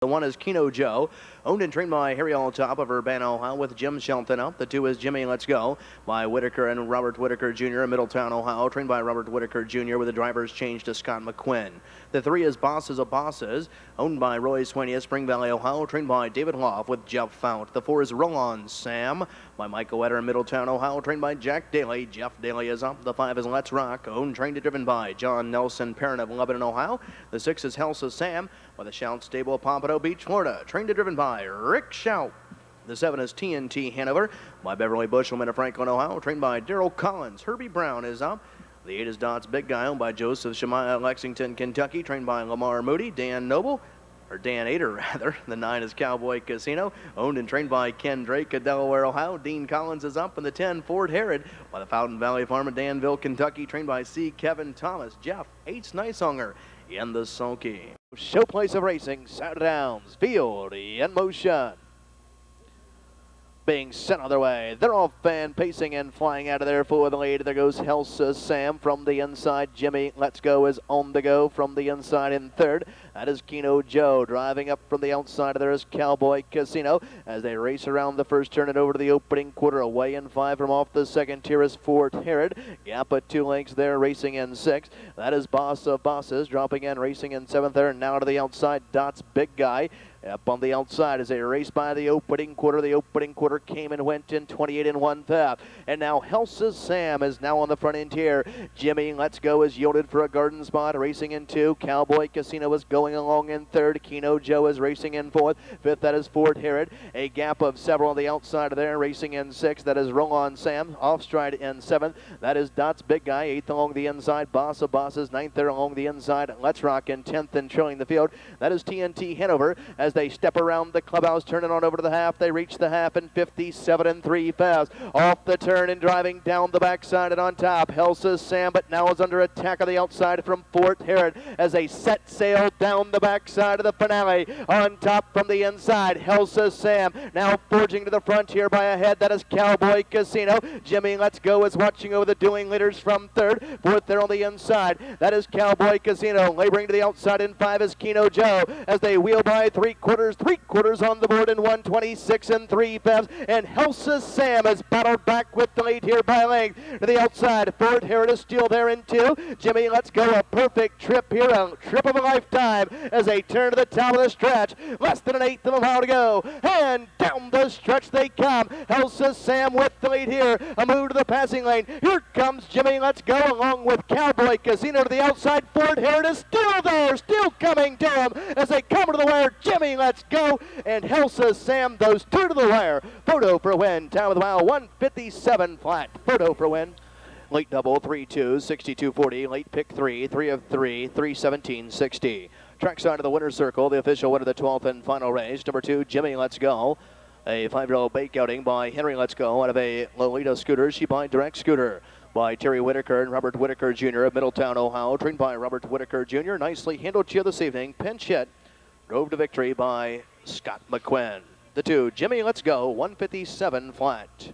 The one is Keno Joe, owned and trained by Harry Alltop of Urbana, Ohio, with Jim Shelton up. The two is Jimmy Let's Go by Whitaker and Robert Whitaker Jr. in Middletown, Ohio, trained by Robert Whitaker Jr. with the driver's change to Scott McQuinn. The three is Bosses of Bosses, owned by Roy Sweeney of Spring Valley, Ohio, trained by David Hoff with Jeff Fount. The four is Roll On Sam by Michael Wetter in Middletown, Ohio, trained by Jack Daly. Jeff Daly is up. The five is Let's Rock, owned, trained, and driven by John Nelson Perrin of Lebanon, Ohio. The six is Helsa Sam by the Shout Stable of Pompano Beach, Florida, trained and driven by Rick Shout. The seven is TNT Hanover by Beverly Bushelman of Franklin, Ohio, trained by Daryl Collins. Herbie Brown is up. The eight is Dot's Big Guy, owned by Joseph Shemaiah, Lexington, Kentucky, trained by Lamar Moody. Dan Noble, or Dan Ader rather. The nine is Cowboy Casino, owned and trained by Ken Drake of Delaware, Ohio. Dean Collins is up. And the 10, Fort Herod by the Fountain Valley Farm in Danville, Kentucky, trained by C. Kevin Thomas. Jeff H. Nicehonger in the sulky. Showplace of racing, Saturday Downs, field in motion. Being sent on their way. They're off and pacing and flying out of there for the lead. There goes Helsa Sam from the inside. Jimmy Let's Go is on the go from the inside in third. That is Keno Joe. Driving up from the outside of there is Cowboy Casino as they race around the first turn and over to the opening quarter. Away in five from off the second tier is Fort Herod. Gap at 2 lengths there, racing in sixth. That is Boss of Bosses dropping in, racing in seventh there. And now to the outside, Dot's Big Guy. Up on the outside as they race by the opening quarter. The opening quarter came and went in 28 1/5. And now Helsa Sam is now on the front end here. Jimmy Let's Go is yielded for a garden spot, racing in two. Cowboy Casino is going along in third. Keno Joe is racing in fourth. Fifth, that is Fort Herod. A gap of several on the outside of there, racing in sixth. That is Roll On Sam. Off stride in seventh. That is Dot's Big Guy. Eighth along the inside. Boss of Bosses. Ninth there along the inside. Let's Rock in 10th and trailing the field. That is TNT Hanover as they step around the clubhouse, turning on over to the half. They reach the half in 57 3/5. Off the turn and driving down the backside and on top. Helsa Sam, but now is under attack on the outside from Fort Herod as they set sail down the backside of the finale. On top from the inside, Helsa Sam now forging to the front here by a head. That is Cowboy Casino. Jimmy Let's Go is watching over the doing leaders from third. Fourth there on the inside. That is Cowboy Casino. Laboring to the outside in five is Keno Joe as they wheel by three quarters on the board in 126 3/5. And Helsa Sam has battled back with the lead here by length. To the outside, Fort Herod is still there in two. Jimmy Let's Go, a perfect trip here, a trip of a lifetime as they turn to the top of the stretch. Less than an eighth of a mile to go. And down the stretch they come. Helsa Sam with the lead here. A move to the passing lane. Here comes Jimmy Let's Go along with Cowboy Casino to the outside. Fort Herod is still there, still coming to him as they come to the wire. Jimmy Let's Go and Helsa Sam, those two to the wire. Photo for win. Time of the mile, 1:57 flat. Photo for win. Late double, 3-2, 62-40. Late pick 3, 3 of 3, 3:17.60. Trackside of the winner's circle, the official winner of the 12th and final race. Number 2, Jimmy Let's Go. A 5-year-old bake outing by Henry Let's Go out of a Lolita scooter. She by Direct Scooter by Terry Whitaker and Robert Whitaker Jr. of Middletown, Ohio. Trained by Robert Whitaker Jr. Nicely handled to you this evening. Pinch hit. Drove to victory by Scott McQuinn. The two, Jimmy Let's Go, 1:57 flat.